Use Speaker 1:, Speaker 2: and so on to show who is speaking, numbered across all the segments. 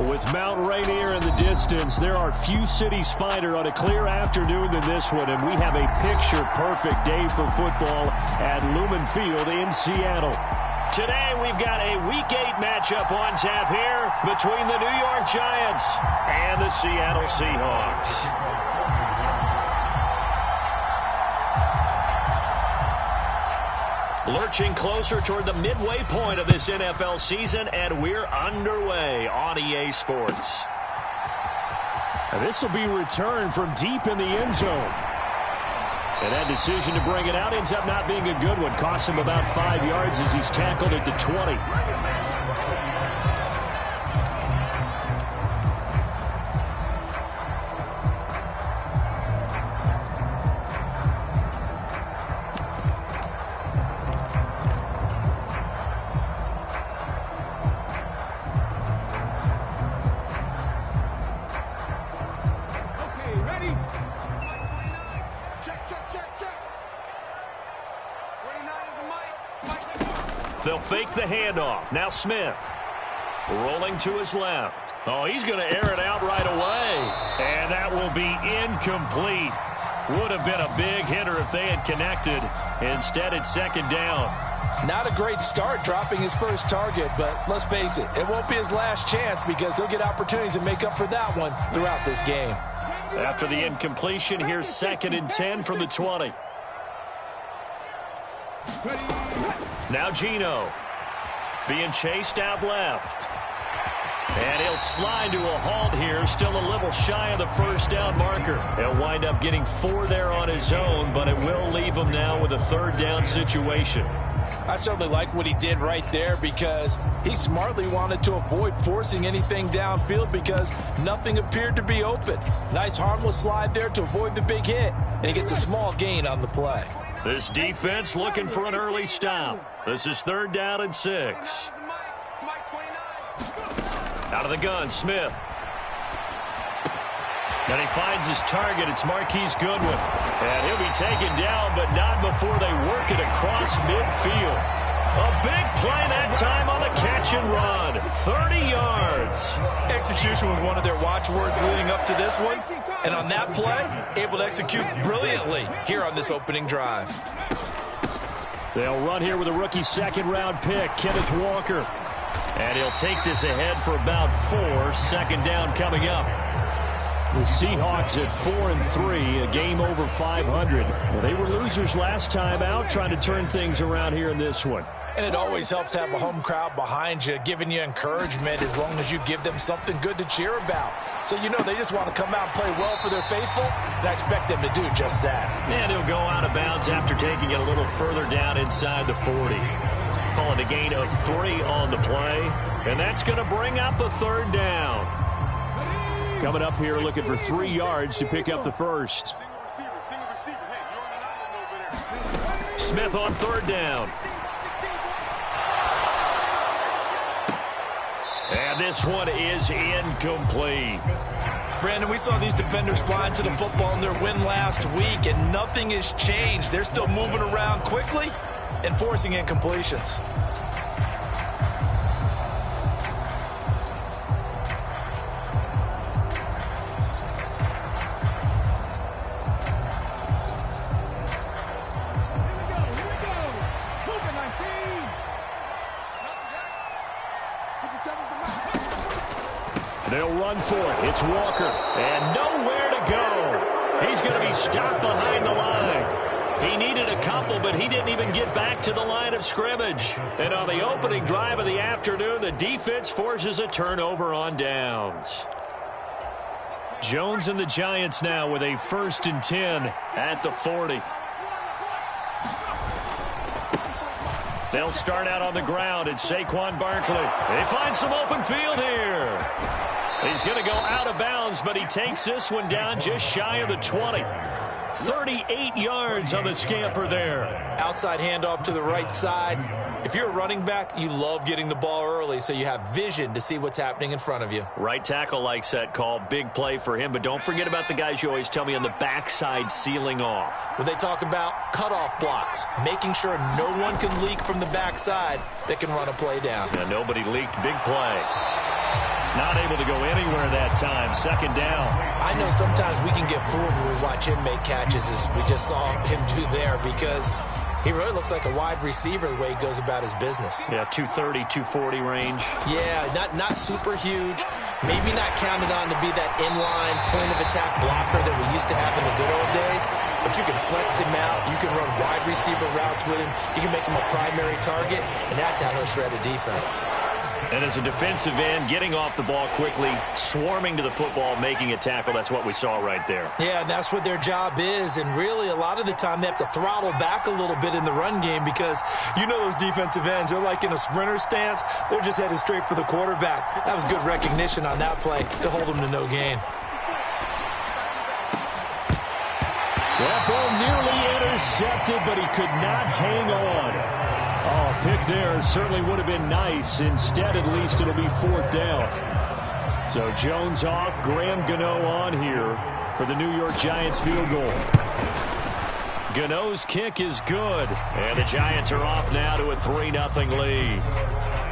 Speaker 1: With Mount Rainier in the distance, there are few cities finer on a clear afternoon than this one, and we have a picture-perfect day for football at Lumen Field in Seattle. Today, we've got a Week 8 matchup on tap here between the New York Giants and the Seattle Seahawks. Lurching closer toward the midway point of this NFL season, and we're underway on EA Sports. This will be returned from deep in the end zone. And that decision to bring it out ends up not being a good one. Costs him about 5 yards as he's tackled at the 20. They'll fake the handoff. Now Smith. Rolling to his left. Oh, he's going to air it out right away. And that will be incomplete. Would have been a big hitter if they had connected. Instead, it's second down.
Speaker 2: Not a great start dropping his first target, but let's face it, it won't be his last chance because he'll get opportunities to make up for that one throughout this game.
Speaker 1: After the incompletion, here's 2nd and 10 from the 20. Now Geno being chased out left. And he'll slide to a halt here, still a little shy of the first down marker. He'll wind up getting 4 there on his own, but it will leave him now with a 3rd down situation.
Speaker 2: I certainly like what he did right there because he smartly wanted to avoid forcing anything downfield because nothing appeared to be open. Nice harmless slide there to avoid the big hit, and he gets a small gain on the play.
Speaker 1: This defense looking for an early stop. This is 3rd down and 6. Out of the gun, Smith. And he finds his target. It's Marquise Goodwin. And he'll be taken down, but not before they work it across midfield. A big play that time on the catch and run. 30 yards.
Speaker 2: Execution was one of their watchwords leading up to this one. And on that play, able to execute brilliantly here on this opening drive.
Speaker 1: They'll run here with a rookie 2nd-round pick, Kenneth Walker. And he'll take this ahead for about 4. 2nd down coming up. The Seahawks at 4-3, a game over 500. Well, they were losers last time out, trying to turn things around here in this one.
Speaker 2: And it always helps to have a home crowd behind you, giving you encouragement as long as you give them something good to cheer about. So, you know, they just want to come out and play well for their faithful, and I expect them to do just that.
Speaker 1: And he'll go out of bounds after taking it a little further down inside the 40. Calling a gain of 3 on the play, and that's going to bring up a 3rd down. Coming up here looking for 3 yards to pick up the first. Smith on 3rd down. And this one is incomplete.
Speaker 2: Brandon, we saw these defenders flying to the football in their win last week, and nothing has changed. They're still moving around quickly and forcing incompletions.
Speaker 1: They'll run for it. It's Walker. And nowhere to go. He's going to be stopped behind the line. He needed a couple, but he didn't even get back to the line of scrimmage. And on the opening drive of the afternoon, the defense forces a turnover on downs. Jones and the Giants now with a 1st and 10 at the 40. They'll start out on the ground. It's Saquon Barkley. They find some open field here. He's going to go out of bounds, but he takes this one down just shy of the 20. 38 yards on the scamper there.
Speaker 2: Outside handoff to the right side. If you're a running back, you love getting the ball early so you have vision to see what's happening in front of you.
Speaker 1: Right tackle likes that call. Big play for him, but don't forget about the guys you always tell me on the backside sealing off.
Speaker 2: When they talk about cutoff blocks, making sure no one can leak from the backside that can run a play down.
Speaker 1: Yeah, nobody leaked. Big play. Not able to go anywhere that time. Second down.
Speaker 2: I know sometimes we can get fooled when we watch him make catches, as we just saw him do there, because he really looks like a wide receiver the way he goes about his business.
Speaker 1: Yeah, 230, 240 range.
Speaker 2: Yeah, not super huge. Maybe not counted on to be that inline point-of-attack blocker that we used to have in the good old days. But you can flex him out. You can run wide receiver routes with him. You can make him a primary target, and that's how he'll shred a defense.
Speaker 1: And as a defensive end, getting off the ball quickly, swarming to the football, making a tackle, that's what we saw right there.
Speaker 2: Yeah, that's what their job is. And really, a lot of the time, they have to throttle back a little bit in the run game because you know those defensive ends, they're like in a sprinter stance. They're just headed straight for the quarterback. That was good recognition on that play to hold them to no gain.
Speaker 1: That ball nearly intercepted, but he could not hang on. Oh, pick there certainly would have been nice. Instead, at least, it'll be fourth down. So Jones off, Graham Gano on here for the New York Giants field goal. Gano's kick is good, and the Giants are off now to a 3-0 lead.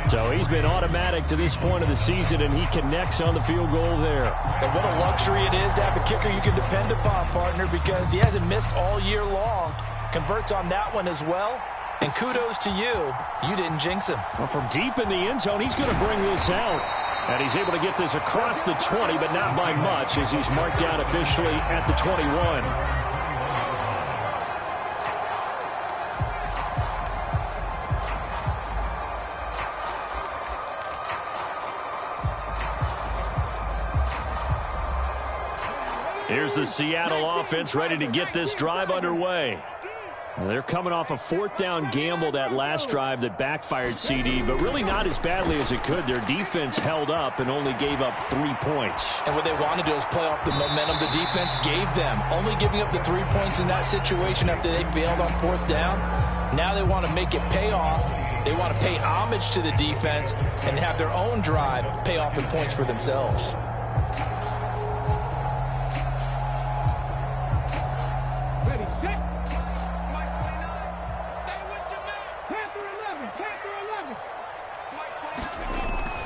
Speaker 1: So he's been automatic to this point of the season, and he connects on the field goal there.
Speaker 2: And what a luxury it is to have a kicker you can depend upon, partner, because he hasn't missed all year long. Converts on that one as well. And kudos to you. You didn't jinx him.
Speaker 1: Well, from deep in the end zone, he's going to bring this out. And he's able to get this across the 20, but not by much, as he's marked down officially at the 21. Here's the Seattle offense ready to get this drive underway. They're coming off a fourth down gamble that last drive that backfired, CD, but really not as badly as it could. Their defense held up and only gave up 3 points.
Speaker 2: And what they want to do is play off the momentum the defense gave them. Only giving up the 3 points in that situation after they failed on fourth down. Now they want to make it pay off. They want to pay homage to the defense and have their own drive pay off in points for themselves.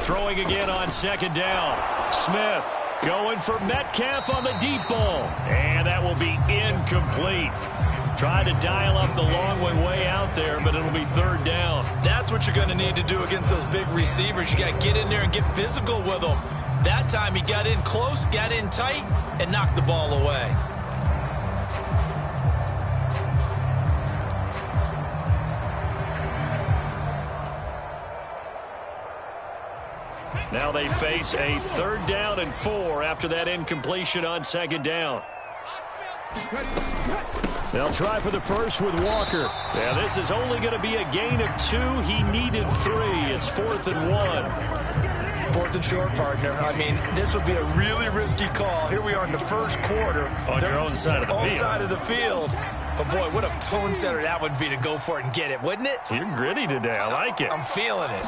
Speaker 1: Throwing again on second down. Smith going for Metcalf on the deep ball. And that will be incomplete. Tried to dial up the long way out there, but it'll be third down.
Speaker 2: That's what you're going to need to do against those big receivers. You got to get in there and get physical with them. That time he got in close, got in tight, and knocked the ball away.
Speaker 1: Now they face a 3rd down and 4 after that incompletion on second down. They'll try for the first with Walker. Yeah, this is only going to be a gain of 2. He needed 3. It's 4th and 1.
Speaker 2: 4th and short, partner. I mean, this would be a really risky call. Here we are in the first quarter.
Speaker 1: On your own side of the field.
Speaker 2: Own side of the field. But, boy, what a tone setter that would be to go for it and get it, wouldn't it?
Speaker 1: You're gritty today. I like it.
Speaker 2: I'm feeling it.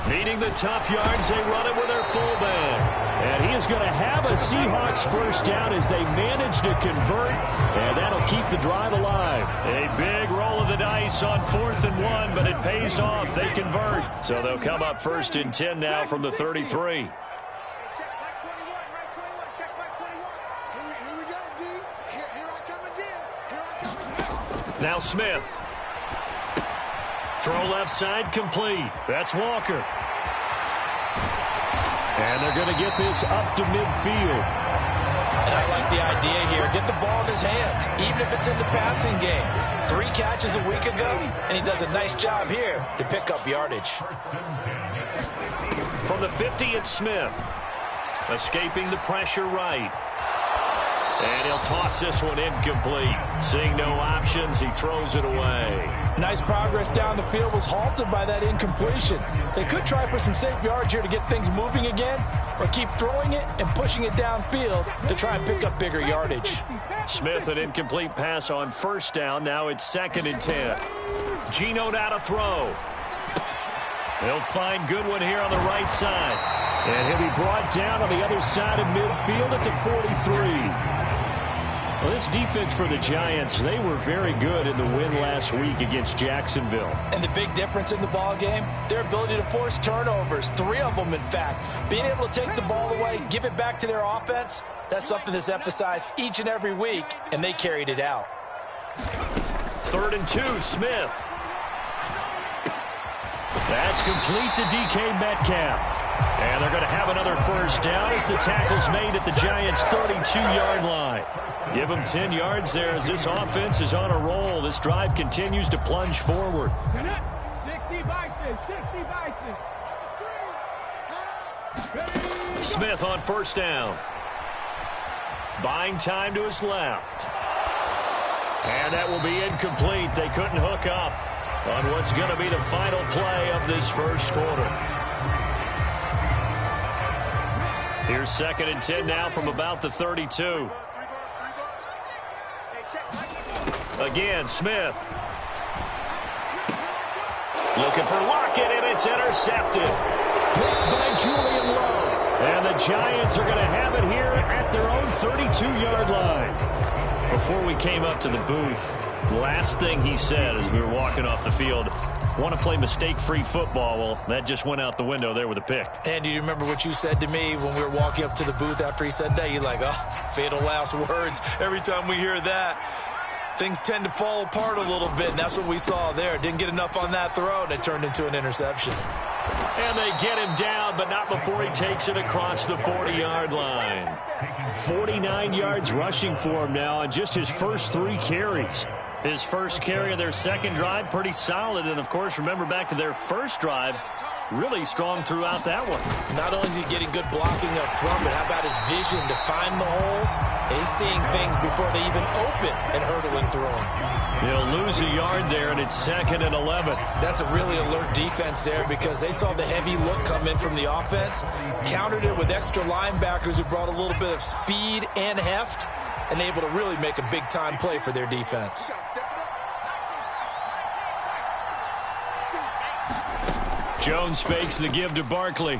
Speaker 1: Needing the tough yards, they run it with their fullback. And he is going to have a Seahawks first down as they manage to convert. And that'll keep the drive alive. A big roll of the dice on 4th and 1, but it pays off. They convert. So they'll come up 1st and 10 now from the 33. Now Smith. Throw left side complete. That's Walker. And they're going to get this up to midfield.
Speaker 2: And I like the idea here. Get the ball in his hands, even if it's in the passing game. 3 catches a week ago, and he does a nice job here to pick up yardage.
Speaker 1: From the 50, it's Smith. Escaping the pressure right. And he'll toss this one incomplete. Seeing no options, he throws it away.
Speaker 2: Nice progress down the field, was halted by that incompletion. They could try for some safe yards here to get things moving again, or keep throwing it and pushing it downfield to try and pick up bigger yardage.
Speaker 1: Smith, an incomplete pass on first down. Now it's 2nd and 10. Geno now to throw. He'll find Goodwin here on the right side. And he'll be brought down on the other side of midfield at the 43. Well, this defense for the Giants, they were very good in the win last week against Jacksonville.
Speaker 2: And the big difference in the ball game, their ability to force turnovers, 3 of them in fact. Being able to take the ball away, give it back to their offense, that's something that's emphasized each and every week, and they carried it out.
Speaker 1: 3rd and 2, Smith. That's complete to DK Metcalf. And they're going to have another first down as the tackle's made at the Giants' 32-yard line. Give them 10 yards there as this offense is on a roll. This drive continues to plunge forward.
Speaker 3: 60 Bison.
Speaker 1: Smith on first down. Buying time to his left. And that will be incomplete. They couldn't hook up on what's going to be the final play of this first quarter. Here's 2nd and 10 now from about the 32. Again, Smith. Looking for Lockett, and it's intercepted. Picked by Julian Love. And the Giants are going to have it here at their own 32-yard line. Before we came up to the booth, last thing he said as we were walking off the field, want to play mistake-free football. Well, that just went out the window there with a pick.
Speaker 2: And do you remember what you said to me when we were walking up to the booth after he said that? You're like, oh, fatal last words. Every time we hear that, things tend to fall apart a little bit, and that's what we saw there. Didn't get enough on that throw, and it turned into an interception.
Speaker 1: And they get him down, but not before he takes it across the 40-yard line. 49 yards rushing for him now on just his first 3 carries. His first carry of their second drive, pretty solid. And, of course, remember back to their first drive, really strong throughout that one.
Speaker 2: Not only is he getting good blocking up front, but how about his vision to find the holes? And he's seeing things before they even open and hurdling through them.
Speaker 1: He'll lose a yard there, and it's 2nd and 11.
Speaker 2: That's a really alert defense there because they saw the heavy look come in from the offense, countered it with extra linebackers who brought a little bit of speed and heft, and able to really make a big-time play for their defense.
Speaker 1: Jones fakes the give to Barkley.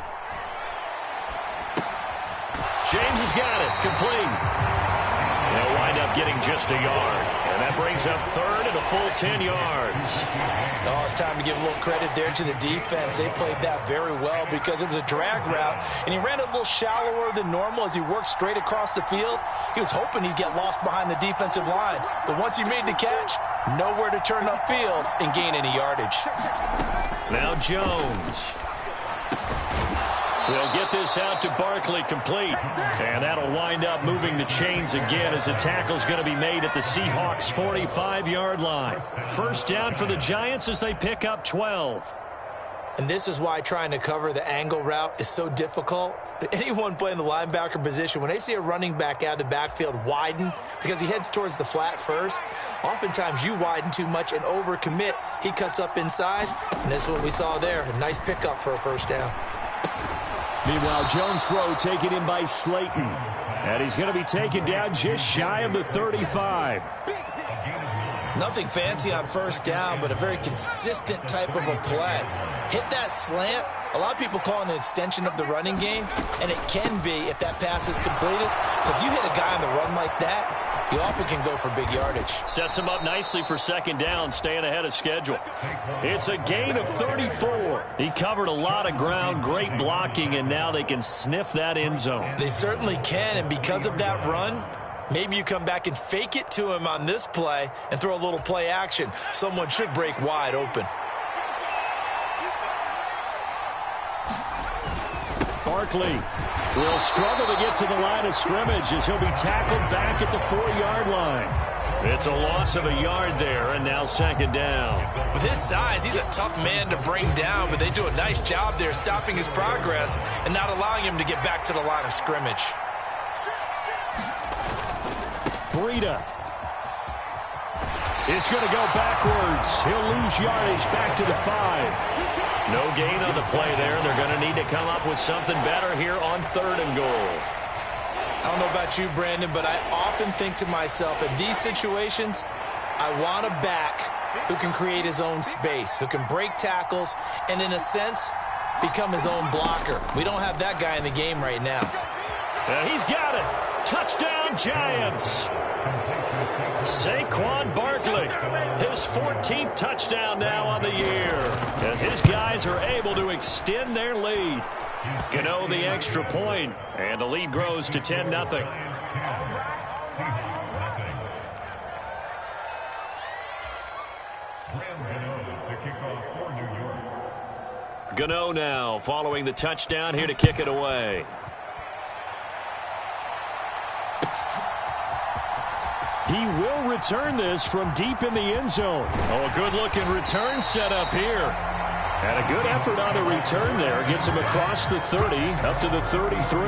Speaker 1: James has got it. Complete. They'll wind up getting just a yard. And that brings up 3rd and a full 10 yards.
Speaker 2: Oh, it's time to give a little credit there to the defense. They played that very well because it was a drag route, and he ran a little shallower than normal as he worked straight across the field. He was hoping he'd get lost behind the defensive line. But once he made the catch, nowhere to turn upfield and gain any yardage.
Speaker 1: Now Jones. They'll get this out to Barkley, complete. And that'll wind up moving the chains again as the tackle's going to be made at the Seahawks' 45-yard line. First down for the Giants as they pick up 12.
Speaker 2: And this is why trying to cover the angle route is so difficult. Anyone playing the linebacker position, when they see a running back out of the backfield widen because he heads towards the flat first, oftentimes you widen too much and overcommit. He cuts up inside, and this is what we saw there. A nice pickup for a first down.
Speaker 1: Meanwhile, Jones' throw taken in by Slayton. And he's going to be taken down just shy of the 35.
Speaker 2: Nothing fancy on first down, but a very consistent type of a play. Hit that slant. A lot of people call it an extension of the running game, and it can be if that pass is completed. Because you hit a guy on the run like that, he often can go for big yardage.
Speaker 1: Sets him up nicely for second down, staying ahead of schedule. It's a gain of 34. He covered a lot of ground, great blocking, and now they can sniff that end zone.
Speaker 2: They certainly can, and because of that run, maybe you come back and fake it to him on this play and throw a little play action. Someone should break wide open.
Speaker 1: Barkley will struggle to get to the line of scrimmage as he'll be tackled back at the 4-yard line. It's a loss of a yard there, and now second down.
Speaker 2: With his size, he's a tough man to bring down, but they do a nice job there stopping his progress and not allowing him to get back to the line of scrimmage.
Speaker 1: Breida is going to go backwards. He'll lose yardage back to the 5. No gain on the play there. They're going to need to come up with something better here on 3rd and goal.
Speaker 2: I don't know about you, Brandon, but I often think to myself, in these situations, I want a back who can create his own space, who can break tackles, and in a sense, become his own blocker. We don't have that guy in the game right now.
Speaker 1: He's got it. Touchdown, Giants. Saquon Barkley, his 14th touchdown now on the year, as his guys are able to extend their lead. Gano the extra point, and the lead grows to 10-0. Gano now following the touchdown here to kick it away. He will return this from deep in the end zone. Oh, a good-looking return set up here. And a good effort on the return there. Gets him across the 30, up to the 33.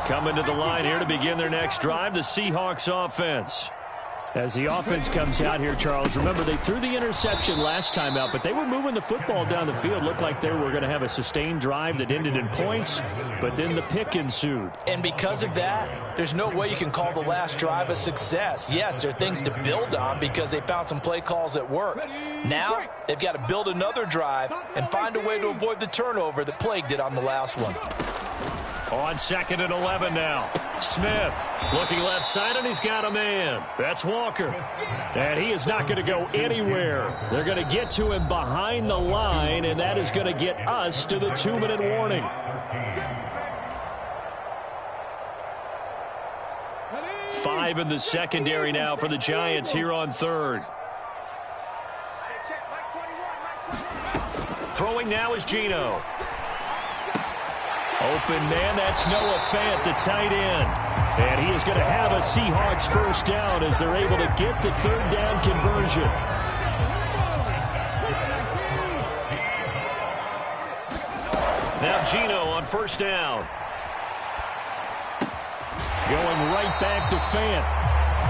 Speaker 1: Coming to the line here to begin their next drive, the Seahawks offense. As the offense comes out here, Charles, remember they threw the interception last time out, but they were moving the football down the field. Looked like they were going to have a sustained drive that ended in points, but then the pick ensued.
Speaker 2: And because of that, there's no way you can call the last drive a success. Yes, there are things to build on because they found some play calls that work. Now, they've got to build another drive and find a way to avoid the turnover that plagued it on the last one.
Speaker 1: On 2nd and 11 now. Smith looking left side, and he's got a man. That's Walker. And he is not going to go anywhere. They're going to get to him behind the line, and that is going to get us to the 2-minute warning. Five in the secondary now for the Giants here on 3rd. Throwing now is Geno. Open man, that's Noah Fant, the tight end. And he is going to have a Seahawks first down as they're able to get the 3rd down conversion. Now Geno on 1st down. Going right back to Fant.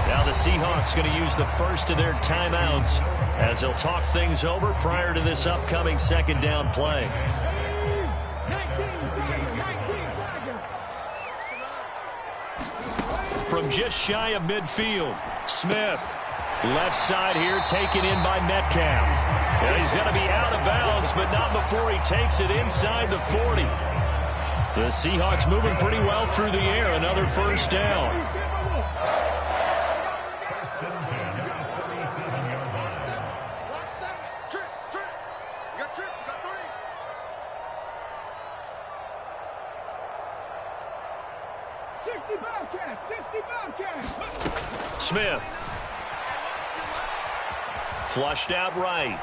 Speaker 1: Now the Seahawks going to use the first of their timeouts as they'll talk things over prior to this upcoming 2nd down play. From just shy of midfield, Smith, left side here, taken in by Metcalf. Yeah, he's going to be out of bounds, but not before he takes it inside the 40. The Seahawks moving pretty well through the air. Another first down. Smith. Flushed out right.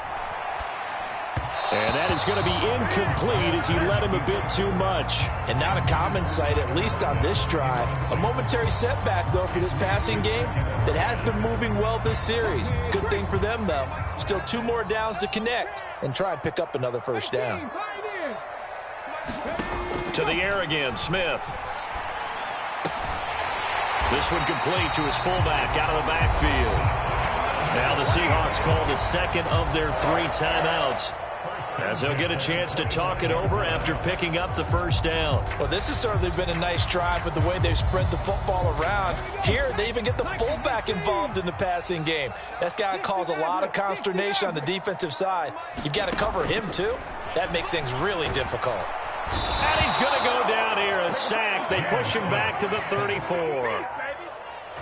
Speaker 1: And that is going to be incomplete as he led him a bit too much. And not a common sight, at least on this drive. A momentary setback, though, for this passing game that has been moving well this series. Good thing for them, though. Still 2 more downs to connect and try and pick up another first down. To the air again, Smith. This one complete to his fullback out of the backfield. Now the Seahawks call the 2nd of their 3 timeouts, as they'll get a chance to talk it over after picking up the first down. Well, this has certainly been a nice drive with the way they've spread the football around. Here, they even get the fullback involved in the passing game. That's got to cause a lot of consternation on the defensive side. You've got to cover him, too. That makes things really difficult. And he's going to go down here, a sack. They push him back to the 34.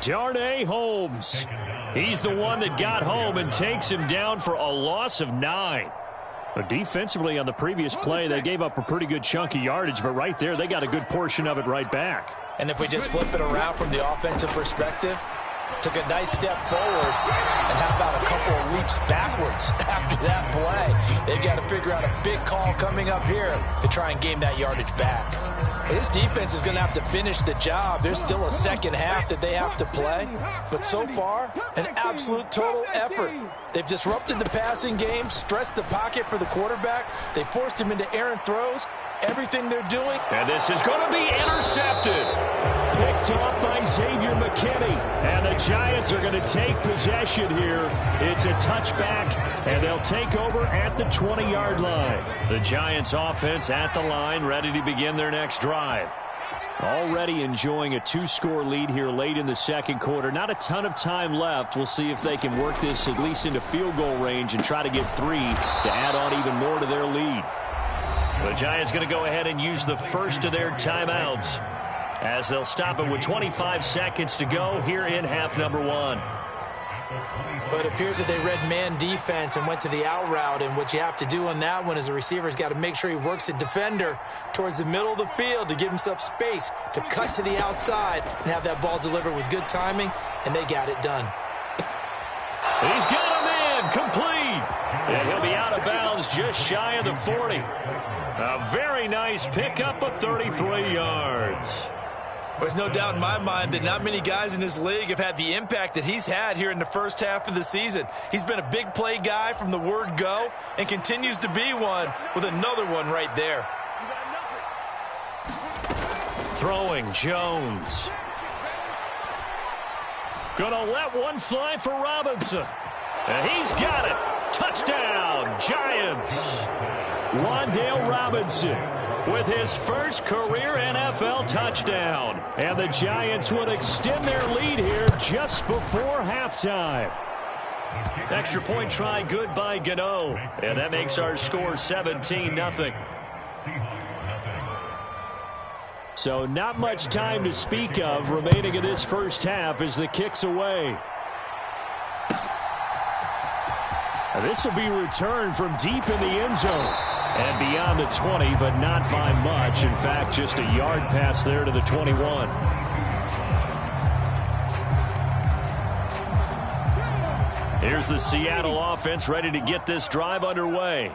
Speaker 1: Darnay Holmes. He's the one that got home and takes him down for a loss of 9. But defensively on the previous play, they gave up a pretty good chunk of yardage, but right there, they got a good portion of it right back. And if we just flip it around from the offensive perspective, took a nice step forward, and how about a couple of leaps backwards after that play? They've got to figure out a big call coming up here to try and gain that yardage back. This defense is going to have to finish the job. There's still a second half that they have to play, but so far, an absolute total effort. They've disrupted the passing game, stressed the pocket for the quarterback. They forced him into errant throws. Everything they're doing. And this is going to be intercepted. Picked off by Xavier McKinney. And the Giants are going to take possession here. It's a touchback, and they'll take over at the 20-yard line. The Giants offense at the line, ready to begin their next drive. Already enjoying a 2-score lead here late in the 2nd quarter. Not a ton of time left. We'll see if they can work this at least into field goal range and try to get 3 to add on even more to their lead. The Giants going to go ahead and use the first of their timeouts as they'll stop it with 25 seconds to go here in half number one.
Speaker 3: But it appears that they read man defense and went to the out route, and what you have to do on that one is the receiver's got to make sure he works the defender towards the middle of the field to give himself space to cut to the outside and have that ball delivered with good timing, and they got it done.
Speaker 1: He's got him in, complete. And he'll be out of bounds just shy of the 40. A very nice pickup of 33 yards.
Speaker 2: There's no doubt in my mind that not many guys in this league have had the impact that he's had here in the first half of the season. He's been a big play guy from the word go and continues to be one with another one right there.
Speaker 1: Throwing Jones. Gonna let one fly for Robinson. And he's got it. Touchdown, Giants. Wan'Dale Robinson with his first career NFL touchdown. And the Giants would extend their lead here just before halftime. Extra point try good by Gano. And that makes our score 17-0. So not much time to speak of remaining in this first half as the kick's away. And this will be returned from deep in the end zone. And beyond the 20, but not by much. In fact, just a yard pass there to the 21. Here's the Seattle offense ready to get this drive underway.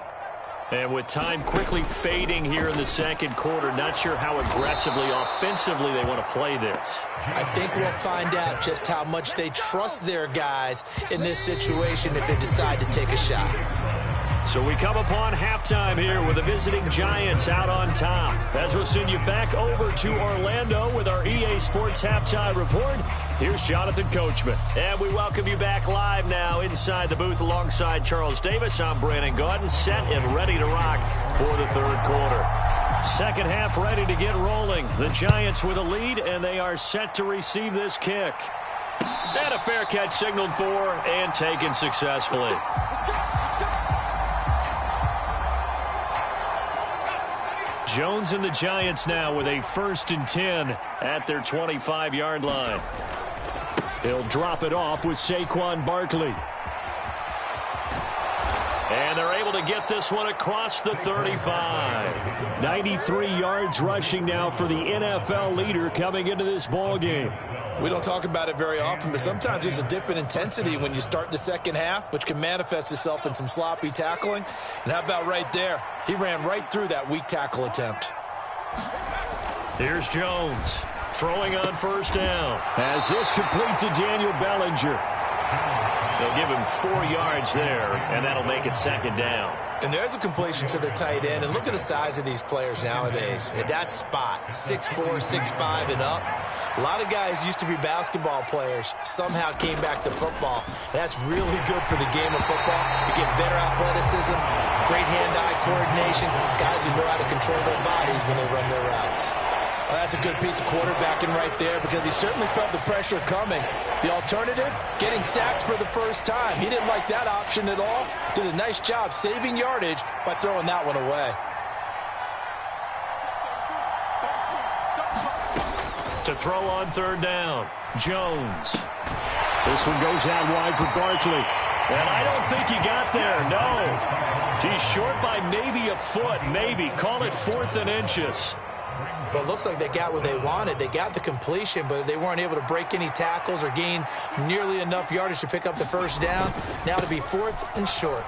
Speaker 1: And with time quickly fading here in the second quarter, not sure how aggressively, offensively they want to play this.
Speaker 3: I think we'll find out just how much they trust their guys in this situation if they decide to take a shot.
Speaker 1: So we come upon halftime here with the visiting Giants out on top. As we'll send you back over to Orlando with our EA Sports Halftime Report. Here's Jonathan Coachman. And we welcome you back live now inside the booth alongside Charles Davis. I'm Brandon Gaudin, set and ready to rock for the third quarter. Second half ready to get rolling. The Giants with a lead, and they are set to receive this kick. And a fair catch signaled for and taken successfully. Jones and the Giants now with a 1st and 10 at their 25-yard line. He'll drop it off with Saquon Barkley. And they're able to get this one across the 35. 93 yards rushing now for the NFL leader coming into this ball game.
Speaker 2: We don't talk about it very often, but sometimes there's a dip in intensity when you start the second half, which can manifest itself in some sloppy tackling. And how about right there? He ran right through that weak tackle attempt.
Speaker 1: Here's Jones throwing on first down. As this complete to Daniel Bellinger. They'll give him 4 yards there, and that'll make it second down.
Speaker 3: And there's a completion to the tight end. And look at the size of these players nowadays. At that spot, 6'4", 6'5", and up. A lot of guys used to be basketball players, somehow came back to football. And that's really good for the game of football. You get better athleticism, great hand-eye coordination, guys who know how to control their bodies when they run their routes.
Speaker 2: Well, that's a good piece of quarterbacking right there because he certainly felt the pressure coming. The alternative, getting sacked for the first time. He didn't like that option at all. Did a nice job saving yardage by throwing that one away.
Speaker 1: To throw on third down, Jones. This one goes out wide for Barkley. And I don't think he got there, no. He's short by maybe a foot, maybe. Call it 4th and inches.
Speaker 3: But it looks like they got what they wanted. They got the completion, but they weren't able to break any tackles or gain nearly enough yardage to pick up the first down. Now to be 4th and short.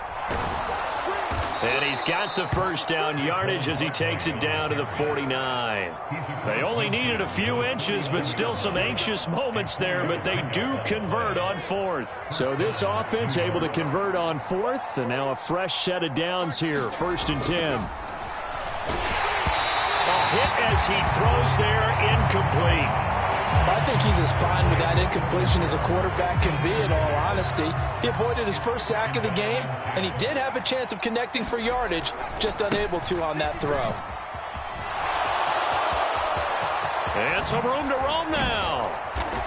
Speaker 1: And he's got the first down yardage as he takes it down to the 49. They only needed a few inches, but still some anxious moments there, but they do convert on 4th. So this offense able to convert on 4th, and now a fresh set of downs here, 1st and 10. Hit as he throws there, incomplete.
Speaker 3: I think he's as fine with that incompletion as a quarterback can be, in all honesty. He avoided his first sack of the game, and he did have a chance of connecting for yardage, just unable to on that throw.
Speaker 1: And some room to roam now.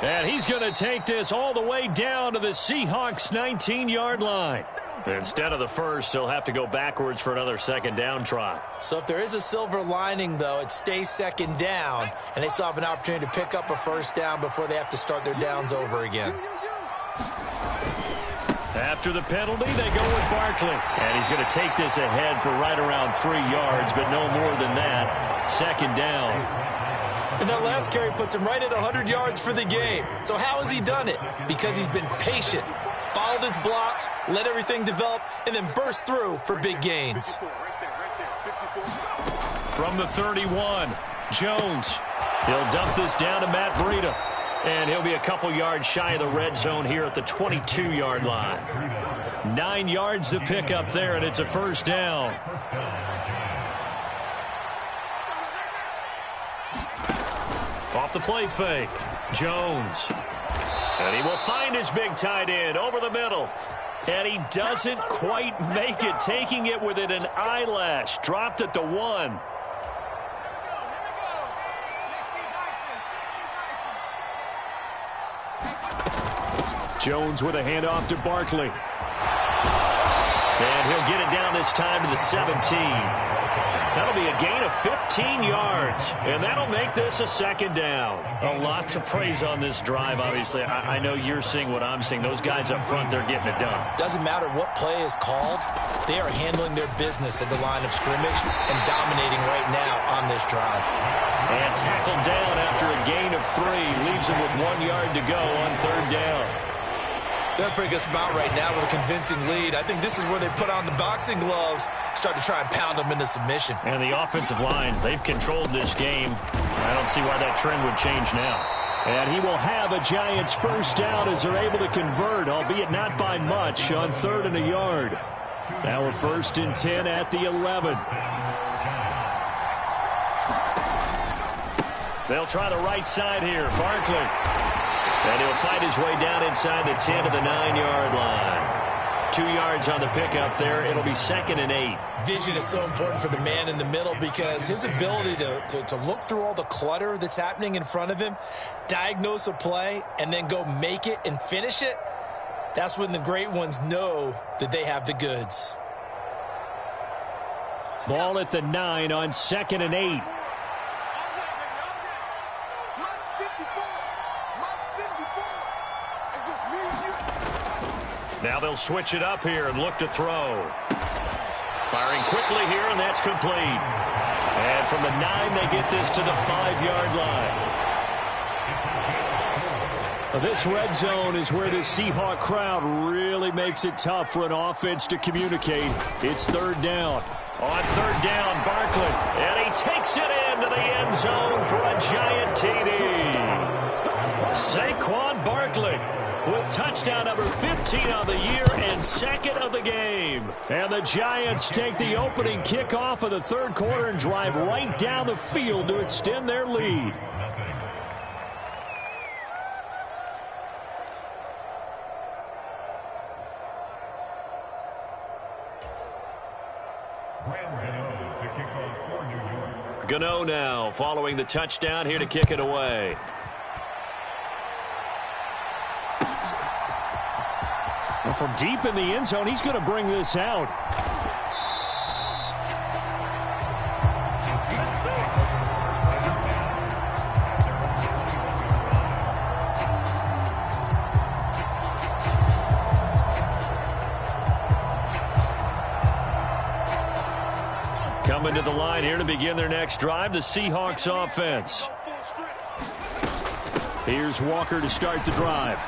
Speaker 1: And he's going to take this all the way down to the Seahawks' 19-yard line. Instead of the first, he'll have to go backwards for another second down try.
Speaker 3: So if there is a silver lining, though, it stays second down, and they still have an opportunity to pick up a first down before they have to start their downs over again.
Speaker 1: After the penalty, they go with Barkley. And he's going to take this ahead for right around 3 yards, but no more than that. Second down.
Speaker 3: And that last carry puts him right at 100 yards for the game. So how has he done it? Because he's been patient, followed his blocks, let everything develop, and then burst through for big gains.
Speaker 1: From the 31, Jones. He'll dump this down to Matt Breida. And he'll be a couple yards shy of the red zone here at the 22-yard line. 9 yards to pick up there, and it's a first down. Off the play fake, Jones. And he will find his big tight end over the middle. And he doesn't quite make it, taking it within an eyelash. Dropped at the 1. Jones with a handoff to Barkley. And he'll get it down this time to the 17. That'll be a gain of 15 yards, and that'll make this a second down. A lot to praise on this drive, obviously. I know you're seeing what I'm seeing. Those guys up front, they're getting it done.
Speaker 3: Doesn't matter what play is called. They are handling their business at the line of scrimmage and dominating right now on this drive.
Speaker 1: And tackled down after a gain of 3. Leaves him with 1 yard to go on third down.
Speaker 3: They're in a pretty good spot right now with a convincing lead. I think this is where they put on the boxing gloves, start to try and pound them into submission.
Speaker 1: And the offensive line, they've controlled this game. I don't see why that trend would change now. And he will have a Giants first down as they're able to convert, albeit not by much, on 3rd and a yard. Now a 1st and 10 at the 11. They'll try the right side here. Barkley. And he'll fight his way down inside the 10 to the 9-yard line. 2 yards on the pickup there. It'll be 2nd and 8.
Speaker 3: Vision is so important for the man in the middle because his ability to look through all the clutter that's happening in front of him, diagnose a play, and then go make it and finish it, that's when the great ones know that they have the goods.
Speaker 1: Ball at the 9 on 2nd and 8. Now they'll switch it up here and look to throw. Firing quickly here, and that's complete. And from the 9, they get this to the 5-yard line. This red zone is where the Seahawk crowd really makes it tough for an offense to communicate. It's 3rd down. On 3rd down, Barkley. And he takes it into the end zone for a Giant TD. Saquon Barkley with touchdown number 15 on the year and 2nd of the game. And the Giants take the opening kickoff of the 3rd quarter and drive right down the field to extend their lead. Gano now following the touchdown here to kick it away. Well, from deep in the end zone, he's going to bring this out. Coming to the line here to begin their next drive, the Seahawks offense. Here's Walker to start the drive.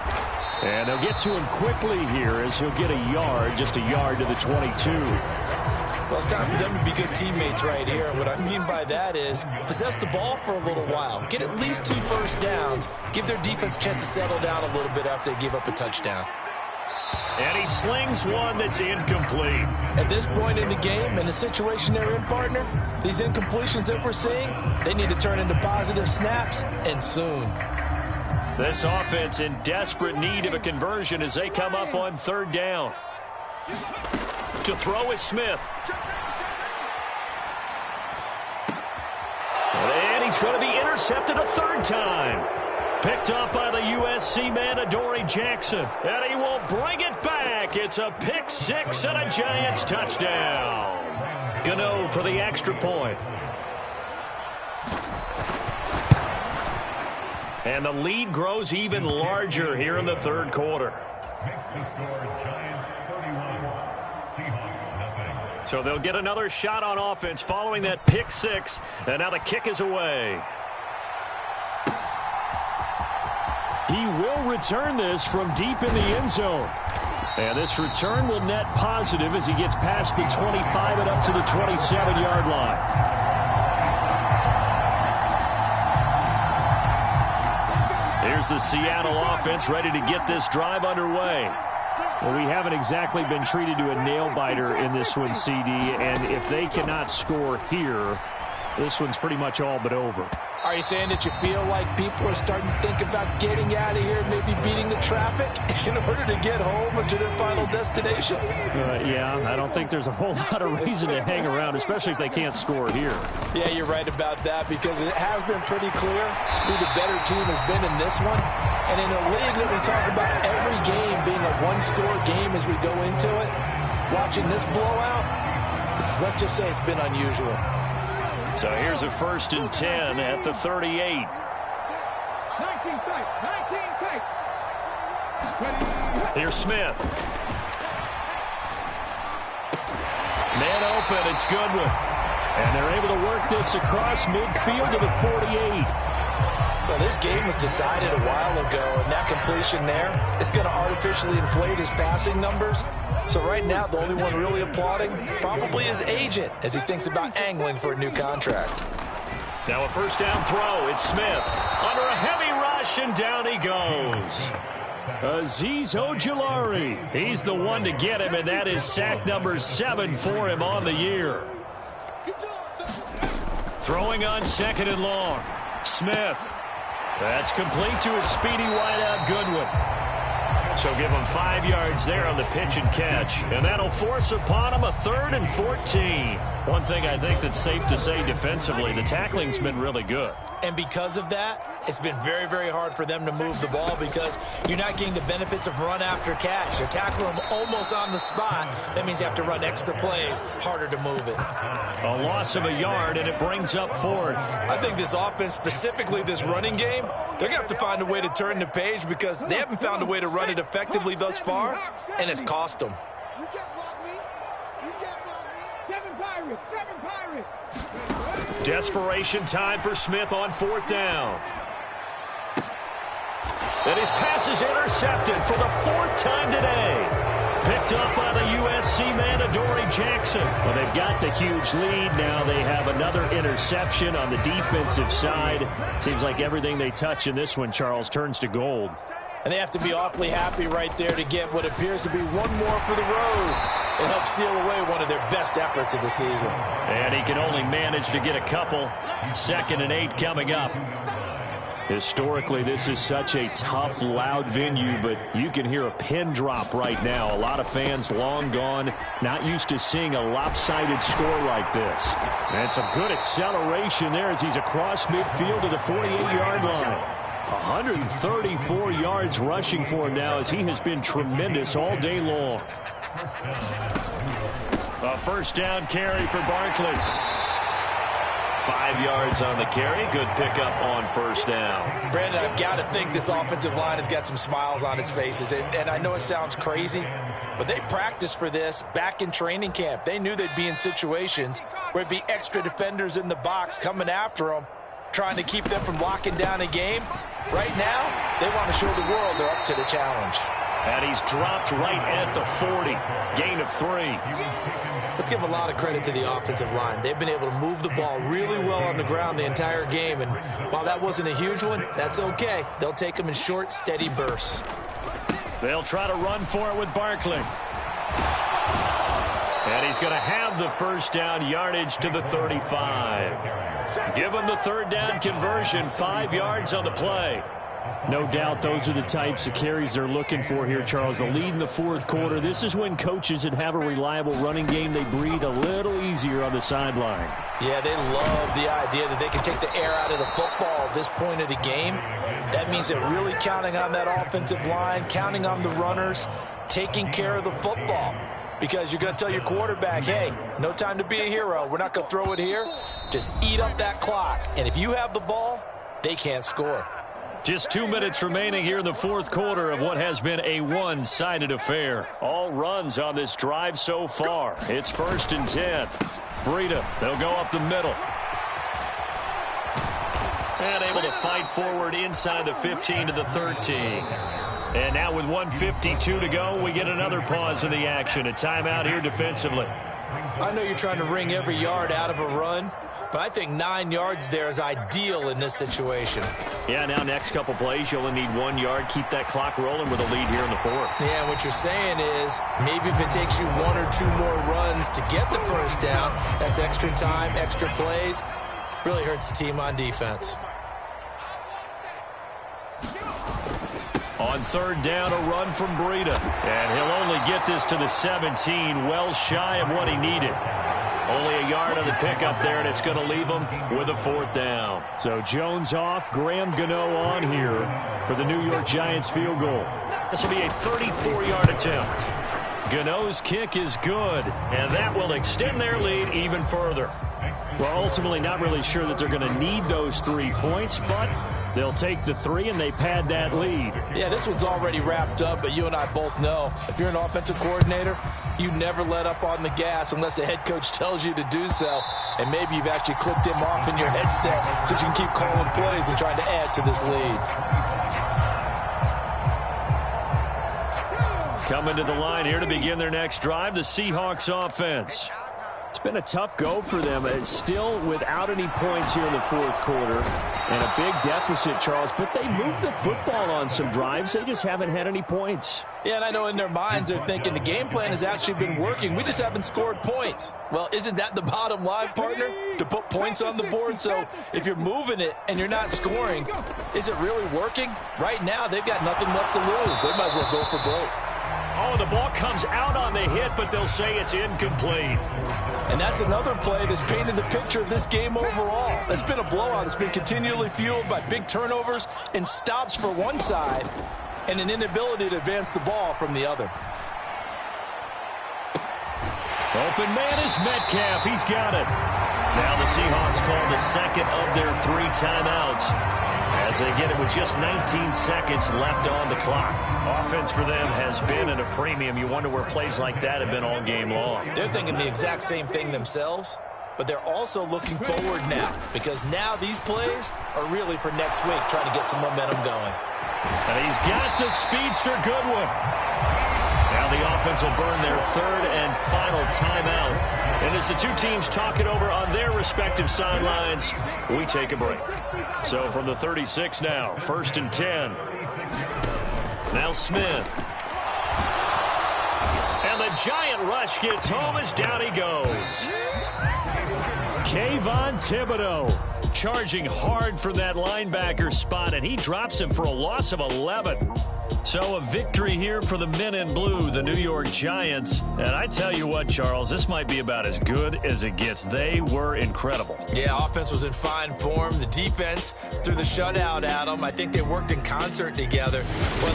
Speaker 1: And they'll get to him quickly here as he'll get a yard, just a yard to the 22.
Speaker 3: Well, it's time for them to be good teammates right here. And what I mean by that is possess the ball for a little while. Get at least 2 first downs. Give their defense a chance to settle down a little bit after they give up a touchdown.
Speaker 1: And he slings one that's incomplete.
Speaker 3: At this point in the game and the situation they're in, partner, these incompletions that we're seeing, they need to turn into positive snaps, and soon.
Speaker 1: This offense in desperate need of a conversion as they come up on 3rd down. To throw is Smith. And he's going to be intercepted a 3rd time. Picked up by the USC man, Adoree Jackson. And he will bring it back. It's a pick six and a Giants touchdown. Gano for the extra point. And the lead grows even larger here in the third quarter. So they'll get another shot on offense following that pick six. And now the kick is away. He will return this from deep in the end zone. And this return will net positive as he gets past the 25 and up to the 27-yard line. Here's the Seattle offense ready to get this drive underway. Well, we haven't exactly been treated to a nail-biter in this one, CD. And if they cannot score here, this one's pretty much all but over.
Speaker 2: Are you saying that you feel like people are starting to think about getting out of here, maybe beating the traffic in order to get home or to their final destination?
Speaker 1: Yeah, I don't think there's a whole lot of reason to hang around, especially if they can't score here.
Speaker 2: Yeah, you're right about that because it has been pretty clear who the better team has been in this one. And in a league that we talk about every game being a one-score game as we go into it, watching this blowout, let's just say it's been unusual.
Speaker 1: So here's a 1st and 10 at the 38.
Speaker 4: 19 tight.
Speaker 1: Here's Smith. Man open, it's Goodwin. And they're able to work this across midfield to the 48.
Speaker 2: Well, this game was decided a while ago, and that completion there is going to artificially inflate his passing numbers. So right now, the only one really applauding probably his agent as he thinks about angling for a new contract.
Speaker 1: Now a first down throw. It's Smith under a heavy rush, and down he goes. Azeez Ojulari. He's the one to get him, and that is sack number 7 for him on the year. Throwing on 2nd and long. Smith. That's complete to his speedy wideout, Goodwin. So give him 5 yards there on the pitch and catch. And that'll force upon him a 3rd and 14. One thing I think that's safe to say defensively, the tackling's been really good.
Speaker 3: And because of that, it's been very, very hard for them to move the ball because you're not getting the benefits of run after catch. They're tackling them almost on the spot. That means you have to run extra plays, harder to move it.
Speaker 1: A loss of a yard, and it brings up 4th.
Speaker 3: I think this offense, specifically this running game, they're going to have to find a way to turn the page because they haven't found a way to run it effectively thus far, and it's cost them.
Speaker 4: You can't block me. You can't block me. 7 Pirates.
Speaker 1: Desperation time for Smith on 4th down. And his pass is intercepted for the 4th time today. Picked up by the USC man, Adoree Jackson. Well, they've got the huge lead. Now they have another interception on the defensive side. Seems like everything they touch in this one, Charles, turns to gold.
Speaker 2: And they have to be awfully happy right there to get what appears to be one more for the road. It helps seal away one of their best efforts of the season.
Speaker 1: And he can only manage to get a couple. 2nd and 8 coming up. Historically, this is such a tough, loud venue, but you can hear a pin drop right now. A lot of fans long gone, not used to seeing a lopsided score like this. And some good acceleration there as he's across midfield to the 48-yard line. 134 yards rushing for him now as he has been tremendous all day long. A first down carry for Barkley. 5 yards on the carry. Good pickup on 1st down.
Speaker 2: Brandon, I've got to think this offensive line has got some smiles on its faces. And I know it sounds crazy, but they practiced for this back in training camp. They knew they'd be in situations where it'd be extra defenders in the box coming after them, trying to keep them from locking down a game. Right now, they want to show the world they're up to the challenge.
Speaker 1: And he's dropped right at the 40. Gain of 3.
Speaker 3: Let's give a lot of credit to the offensive line. They've been able to move the ball really well on the ground the entire game. And while that wasn't a huge one, that's okay. They'll take them in short, steady bursts.
Speaker 1: They'll try to run for it with Barkley. And he's going to have the first down, yardage to the 35. Give him the 3rd down conversion, 5 yards on the play. No doubt those are the types of carries they're looking for here, Charles. The lead in the fourth quarter. This is when coaches that have a reliable running game, they breathe a little easier on the sideline.
Speaker 3: Yeah, they love the idea that they can take the air out of the football at this point of the game. That means they're really counting on that offensive line, counting on the runners, taking care of the football. Because you're going to tell your quarterback, hey, no time to be a hero. We're not going to throw it here. Just eat up that clock. And if you have the ball, they can't score.
Speaker 1: Just 2 minutes remaining here in the fourth quarter of what has been a one-sided affair. All runs on this drive so far. It's 1st and 10. Breida, they'll go up the middle. And able to fight forward inside the 15 to the 13. And now with 1:52 to go, we get another pause in the action. A timeout here defensively.
Speaker 3: I know you're trying to wring every yard out of a run, but I think 9 yards there is ideal in this situation.
Speaker 1: Yeah, now next couple plays, you only need 1 yard. Keep that clock rolling with a lead here in the fourth.
Speaker 3: Yeah, what you're saying is maybe if it takes you 1 or 2 more runs to get the first down, that's extra time, extra plays. Really hurts the team on defense.
Speaker 1: On 3rd down, a run from Breida. And he'll only get this to the 17, well shy of what he needed. Only a yard on the pickup there, and it's going to leave him with a 4th down. So Jones off, Graham Gano on here for the New York Giants field goal. This will be a 34-yard attempt. Gano's kick is good, and that will extend their lead even further. Well, ultimately not really sure that they're going to need those 3 points, but they'll take the 3 and they pad that lead.
Speaker 2: Yeah, this one's already wrapped up, but you and I both know if you're an offensive coordinator, you never let up on the gas unless the head coach tells you to do so. And maybe you've actually clicked him off in your headset so you can keep calling plays and trying to add to this lead.
Speaker 1: Coming to the line here to begin their next drive, the Seahawks offense. It's been a tough go for them. It's still without any points here in the fourth quarter. And a big deficit, Charles. But they moved the football on some drives. They just haven't had any points.
Speaker 2: Yeah, and I know in their minds they're thinking the game plan has actually been working. We just haven't scored points. Well, isn't that the bottom line, partner? To put points on the board? So if you're moving it and you're not scoring, is it really working? Right now, they've got nothing left to lose. They might as well go for broke.
Speaker 1: Oh, the ball comes out on the hit, but they'll say it's incomplete.
Speaker 2: And that's another play that's painted the picture of this game overall. It's been a blowout. It's been continually fueled by big turnovers and stops for one side and an inability to advance the ball from the other.
Speaker 1: Open man is Metcalf. He's got it. Now the Seahawks call the second of their 3 timeouts as they get it with just 19 seconds left on the clock. Offense for them has been at a premium. You wonder where plays like that have been all game long.
Speaker 3: They're thinking the exact same thing themselves, but they're also looking forward now because now these plays are really for next week, trying to get some momentum going.
Speaker 1: And he's got the speedster Goodwin. Now the offense will burn their 3rd and final timeout. And as the two teams talk it over on their respective sidelines, we take a break. So from the 36 now, 1st and 10. Now Smith. And the giant rush gets home as down he goes. Kayvon Thibodeau charging hard for that linebacker spot, and he drops him for a loss of 11. So a victory here for the men in blue, the New York Giants. And I tell you what, Charles, this might be about as good as it gets. They were incredible.
Speaker 3: Yeah, offense was in fine form. The defense threw the shutout at them. I think they worked in concert together. Well,